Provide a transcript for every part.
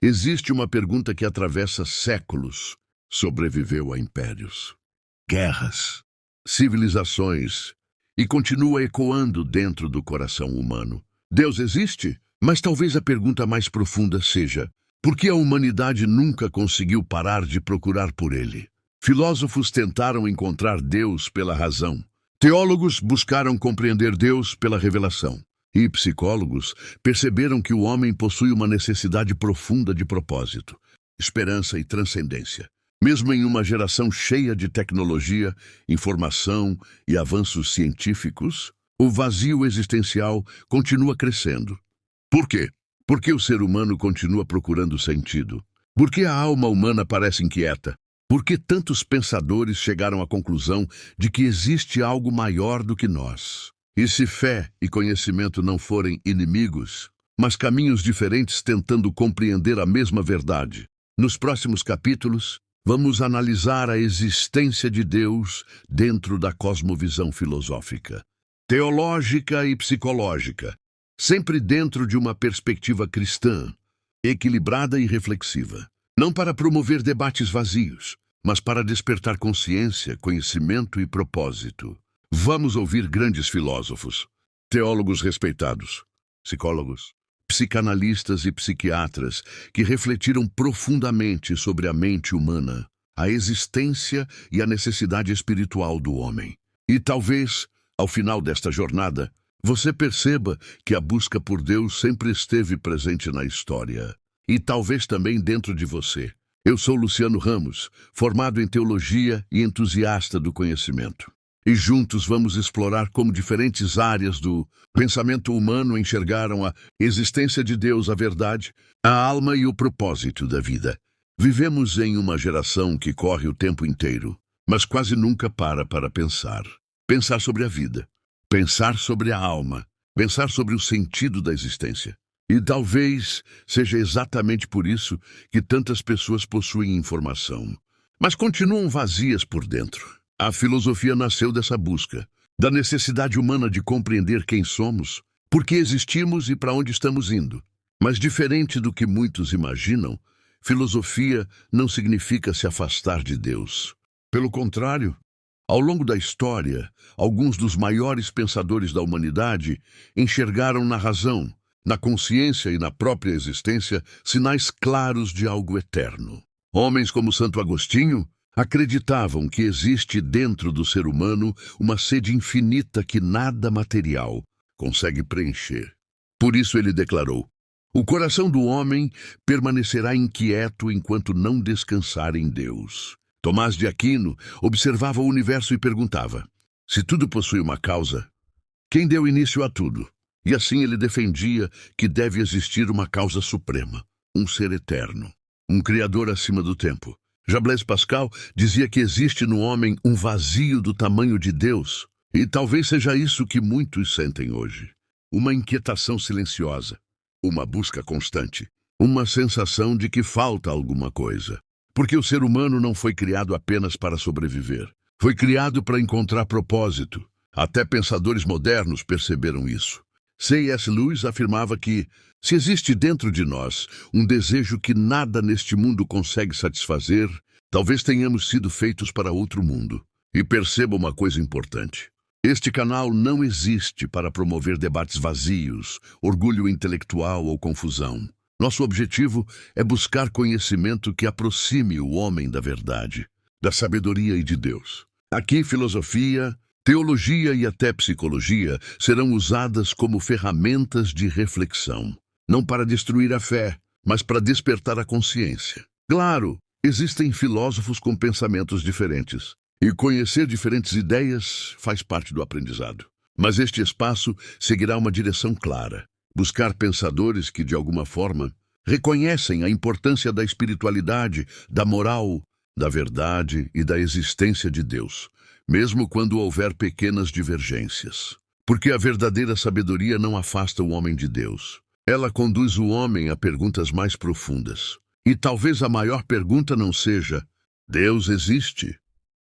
Existe uma pergunta que atravessa séculos, sobreviveu a impérios, guerras, civilizações e continua ecoando dentro do coração humano. Deus existe? Mas talvez a pergunta mais profunda seja: por que a humanidade nunca conseguiu parar de procurar por ele? Filósofos tentaram encontrar Deus pela razão. Teólogos buscaram compreender Deus pela revelação. E psicólogos perceberam que o homem possui uma necessidade profunda de propósito, esperança e transcendência. Mesmo em uma geração cheia de tecnologia, informação e avanços científicos, o vazio existencial continua crescendo. Por quê? Porque o ser humano continua procurando sentido. Por que a alma humana parece inquieta? Por que tantos pensadores chegaram à conclusão de que existe algo maior do que nós? E se fé e conhecimento não forem inimigos, mas caminhos diferentes tentando compreender a mesma verdade? Nos próximos capítulos, vamos analisar a existência de Deus dentro da cosmovisão filosófica, teológica e psicológica, sempre dentro de uma perspectiva cristã, equilibrada e reflexiva. Não para promover debates vazios, mas para despertar consciência, conhecimento e propósito. Vamos ouvir grandes filósofos, teólogos respeitados, psicólogos, psicanalistas e psiquiatras que refletiram profundamente sobre a mente humana, a existência e a necessidade espiritual do homem. E talvez, ao final desta jornada, você perceba que a busca por Deus sempre esteve presente na história. E talvez também dentro de você. Eu sou Luciano Ramos, formado em teologia e entusiasta do conhecimento. E juntos vamos explorar como diferentes áreas do pensamento humano enxergaram a existência de Deus, a verdade, a alma e o propósito da vida. Vivemos em uma geração que corre o tempo inteiro, mas quase nunca para pensar. Pensar sobre a vida, pensar sobre a alma, pensar sobre o sentido da existência. E talvez seja exatamente por isso que tantas pessoas possuem informação, mas continuam vazias por dentro. A filosofia nasceu dessa busca, da necessidade humana de compreender quem somos, por que existimos e para onde estamos indo. Mas diferente do que muitos imaginam, filosofia não significa se afastar de Deus. Pelo contrário, ao longo da história, alguns dos maiores pensadores da humanidade enxergaram na razão, na consciência e na própria existência sinais claros de algo eterno. Homens como Santo Agostinho acreditavam que existe dentro do ser humano uma sede infinita que nada material consegue preencher. Por isso ele declarou: o coração do homem permanecerá inquieto enquanto não descansar em Deus. Tomás de Aquino observava o universo e perguntava: se tudo possui uma causa, quem deu início a tudo? E assim ele defendia que deve existir uma causa suprema, um ser eterno, um criador acima do tempo. Já Blaise Pascal dizia que existe no homem um vazio do tamanho de Deus, e talvez seja isso que muitos sentem hoje. Uma inquietação silenciosa, uma busca constante, uma sensação de que falta alguma coisa. Porque o ser humano não foi criado apenas para sobreviver. Foi criado para encontrar propósito. Até pensadores modernos perceberam isso. C.S. Lewis afirmava que, se existe dentro de nós um desejo que nada neste mundo consegue satisfazer, talvez tenhamos sido feitos para outro mundo. E perceba uma coisa importante. Este canal não existe para promover debates vazios, orgulho intelectual ou confusão. Nosso objetivo é buscar conhecimento que aproxime o homem da verdade, da sabedoria e de Deus. Aqui, filosofia, teologia e até psicologia serão usadas como ferramentas de reflexão, não para destruir a fé, mas para despertar a consciência. Claro, existem filósofos com pensamentos diferentes, e conhecer diferentes ideias faz parte do aprendizado. Mas este espaço seguirá uma direção clara: buscar pensadores que, de alguma forma, reconhecem a importância da espiritualidade, da moral, da verdade e da existência de Deus, mesmo quando houver pequenas divergências. Porque a verdadeira sabedoria não afasta o homem de Deus. Ela conduz o homem a perguntas mais profundas. E talvez a maior pergunta não seja: Deus existe?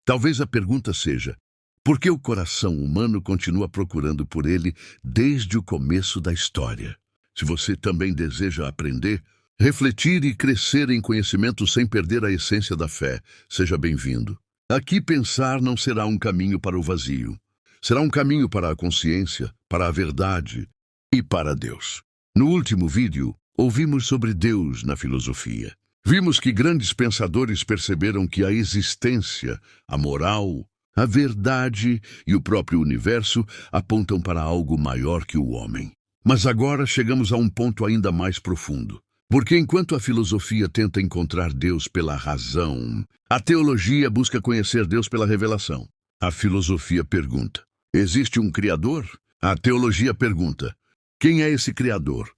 Talvez a pergunta seja: por que o coração humano continua procurando por ele desde o começo da história? Se você também deseja aprender, Refletir e crescer em conhecimento sem perder a essência da fé. Seja bem-vindo. Aqui pensar não será um caminho para o vazio. Será um caminho para a consciência, para a verdade e para Deus. No último vídeo, ouvimos sobre Deus na filosofia. Vimos que grandes pensadores perceberam que a existência, a moral, a verdade e o próprio universo apontam para algo maior que o homem. Mas agora chegamos a um ponto ainda mais profundo. Porque enquanto a filosofia tenta encontrar Deus pela razão, a teologia busca conhecer Deus pela revelação. A filosofia pergunta: existe um Criador? A teologia pergunta: quem é esse Criador?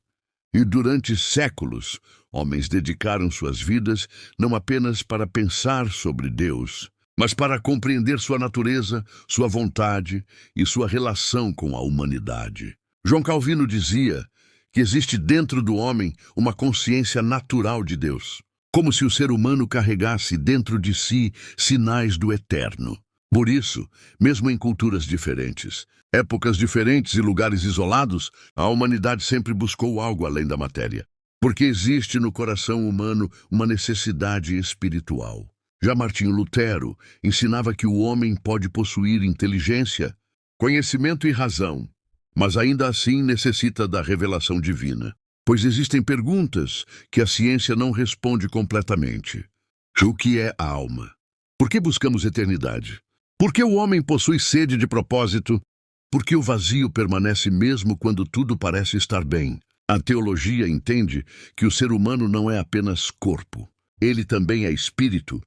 E durante séculos, homens dedicaram suas vidas não apenas para pensar sobre Deus, mas para compreender sua natureza, sua vontade e sua relação com a humanidade. João Calvino dizia que existe dentro do homem uma consciência natural de Deus, como se o ser humano carregasse dentro de si sinais do eterno. Por isso, mesmo em culturas diferentes, épocas diferentes e lugares isolados, a humanidade sempre buscou algo além da matéria, porque existe no coração humano uma necessidade espiritual. Já Martinho Lutero ensinava que o homem pode possuir inteligência, conhecimento e razão, mas ainda assim necessita da revelação divina, pois existem perguntas que a ciência não responde completamente. O que é a alma? Por que buscamos eternidade? Por que o homem possui sede de propósito? Por que o vazio permanece mesmo quando tudo parece estar bem? A teologia entende que o ser humano não é apenas corpo, ele também é espírito.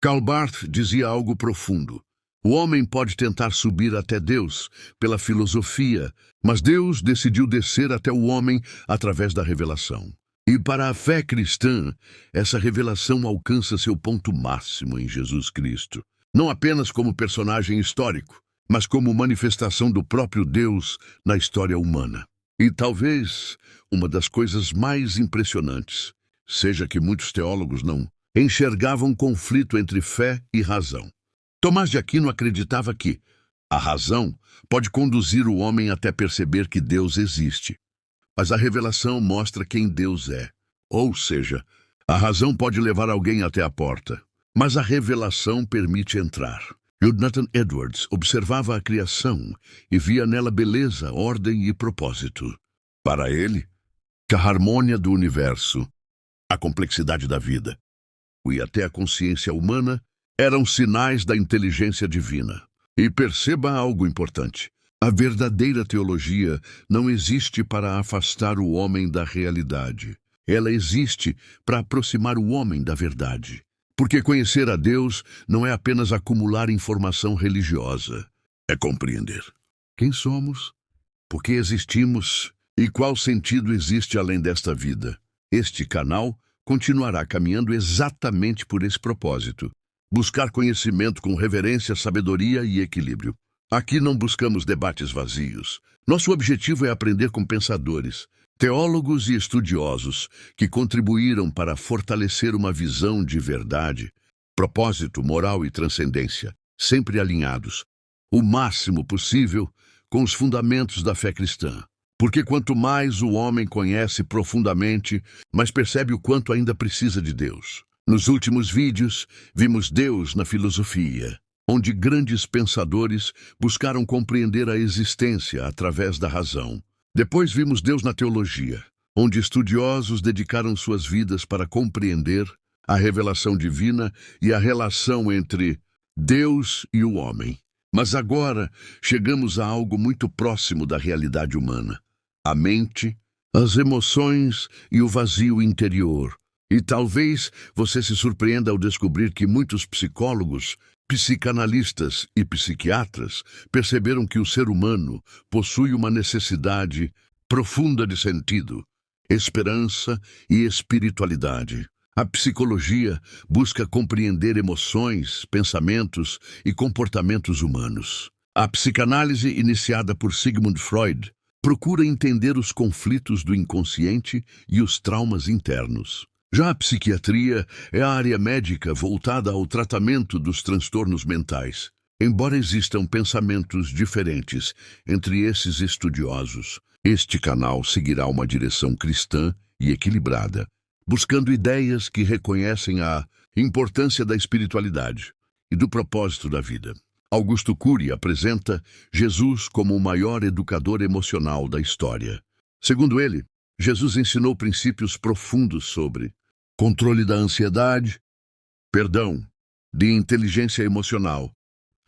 Karl Barth dizia algo profundo. O homem pode tentar subir até Deus pela filosofia, mas Deus decidiu descer até o homem através da revelação. E para a fé cristã, essa revelação alcança seu ponto máximo em Jesus Cristo. Não apenas como personagem histórico, mas como manifestação do próprio Deus na história humana. E talvez uma das coisas mais impressionantes seja que muitos teólogos não enxergavam conflito entre fé e razão. Tomás de Aquino acreditava que a razão pode conduzir o homem até perceber que Deus existe, mas a revelação mostra quem Deus é. Ou seja, a razão pode levar alguém até a porta, mas a revelação permite entrar. Jonathan Edwards observava a criação e via nela beleza, ordem e propósito. Para ele, a harmônia do universo, a complexidade da vida e até a consciência humana eram sinais da inteligência divina. E perceba algo importante. A verdadeira teologia não existe para afastar o homem da realidade. Ela existe para aproximar o homem da verdade. Porque conhecer a Deus não é apenas acumular informação religiosa. É compreender quem somos, por que existimos e qual sentido existe além desta vida. Este canal continuará caminhando exatamente por esse propósito. Buscar conhecimento com reverência, sabedoria e equilíbrio. Aqui não buscamos debates vazios. Nosso objetivo é aprender com pensadores, teólogos e estudiosos que contribuíram para fortalecer uma visão de verdade, propósito, moral e transcendência, sempre alinhados, o máximo possível com os fundamentos da fé cristã. Porque quanto mais o homem conhece profundamente, mais percebe o quanto ainda precisa de Deus. Nos últimos vídeos, vimos Deus na filosofia, onde grandes pensadores buscaram compreender a existência através da razão. Depois vimos Deus na teologia, onde estudiosos dedicaram suas vidas para compreender a revelação divina e a relação entre Deus e o homem. Mas agora chegamos a algo muito próximo da realidade humana: a mente, as emoções e o vazio interior. E talvez você se surpreenda ao descobrir que muitos psicólogos, psicanalistas e psiquiatras perceberam que o ser humano possui uma necessidade profunda de sentido, esperança e espiritualidade. A psicologia busca compreender emoções, pensamentos e comportamentos humanos. A psicanálise, iniciada por Sigmund Freud, procura entender os conflitos do inconsciente e os traumas internos. Já a psiquiatria é a área médica voltada ao tratamento dos transtornos mentais. Embora existam pensamentos diferentes entre esses estudiosos, este canal seguirá uma direção cristã e equilibrada, buscando ideias que reconhecem a importância da espiritualidade e do propósito da vida. Augusto Cury apresenta Jesus como o maior educador emocional da história. Segundo ele, Jesus ensinou princípios profundos sobre controle da ansiedade, perdão, de inteligência emocional,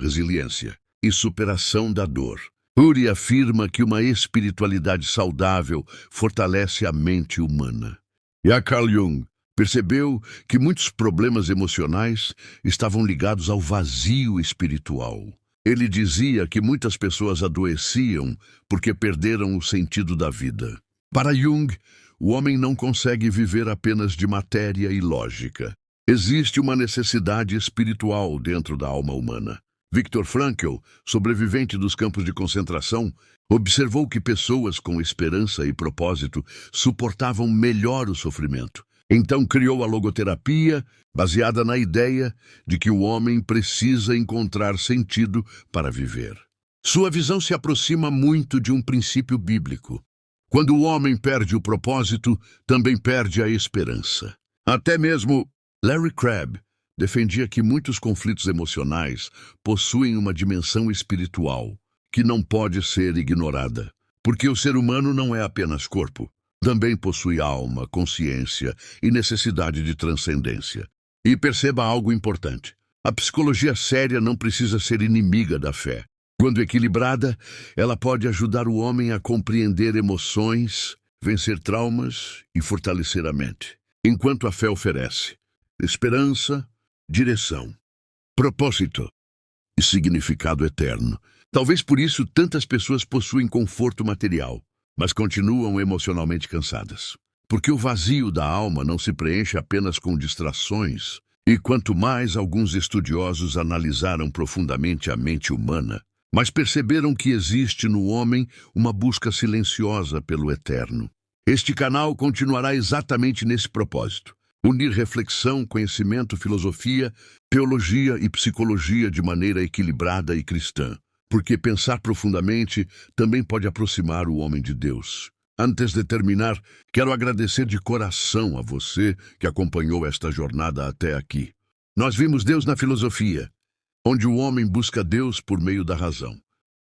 resiliência e superação da dor. Cury afirma que uma espiritualidade saudável fortalece a mente humana. E Carl Jung percebeu que muitos problemas emocionais estavam ligados ao vazio espiritual. Ele dizia que muitas pessoas adoeciam porque perderam o sentido da vida. Para Jung, o homem não consegue viver apenas de matéria e lógica. Existe uma necessidade espiritual dentro da alma humana. Viktor Frankl, sobrevivente dos campos de concentração, observou que pessoas com esperança e propósito suportavam melhor o sofrimento. Então criou a logoterapia, baseada na ideia de que o homem precisa encontrar sentido para viver. Sua visão se aproxima muito de um princípio bíblico. Quando o homem perde o propósito, também perde a esperança. Até mesmo Larry Crabb defendia que muitos conflitos emocionais possuem uma dimensão espiritual que não pode ser ignorada, porque o ser humano não é apenas corpo. Também possui alma, consciência e necessidade de transcendência. E perceba algo importante. A psicologia séria não precisa ser inimiga da fé. Quando equilibrada, ela pode ajudar o homem a compreender emoções, vencer traumas e fortalecer a mente. Enquanto a fé oferece esperança, direção, propósito e significado eterno. Talvez por isso tantas pessoas possuem conforto material, mas continuam emocionalmente cansadas. Porque o vazio da alma não se preenche apenas com distrações, e quanto mais alguns estudiosos analisaram profundamente a mente humana, mas perceberam que existe no homem uma busca silenciosa pelo eterno. Este canal continuará exatamente nesse propósito: unir reflexão, conhecimento, filosofia, teologia e psicologia de maneira equilibrada e cristã. Porque pensar profundamente também pode aproximar o homem de Deus. Antes de terminar, quero agradecer de coração a você que acompanhou esta jornada até aqui. Nós vimos Deus na filosofia, onde o homem busca Deus por meio da razão.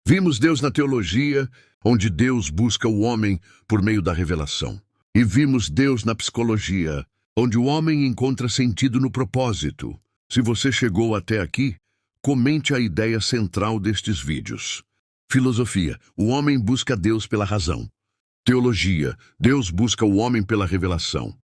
Vimos Deus na teologia, onde Deus busca o homem por meio da revelação. E vimos Deus na psicologia, onde o homem encontra sentido no propósito. Se você chegou até aqui, comente a ideia central destes vídeos. Filosofia: o homem busca Deus pela razão. Teologia: Deus busca o homem pela revelação.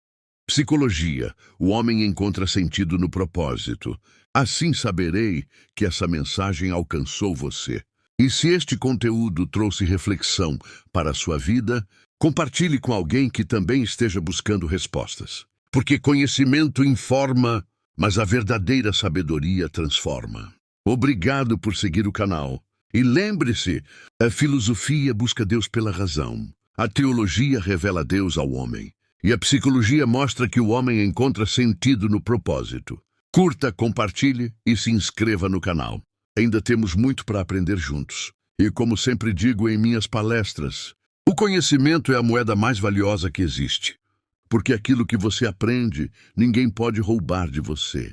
Psicologia: o homem encontra sentido no propósito. Assim saberei que essa mensagem alcançou você. E se este conteúdo trouxe reflexão para a sua vida, compartilhe com alguém que também esteja buscando respostas. Porque conhecimento informa, mas a verdadeira sabedoria transforma. Obrigado por seguir o canal. E lembre-se, a filosofia busca Deus pela razão. A teologia revela Deus ao homem. E a psicologia mostra que o homem encontra sentido no propósito. Curta, compartilhe e se inscreva no canal. Ainda temos muito para aprender juntos. E como sempre digo em minhas palestras, o conhecimento é a moeda mais valiosa que existe. Porque aquilo que você aprende, ninguém pode roubar de você.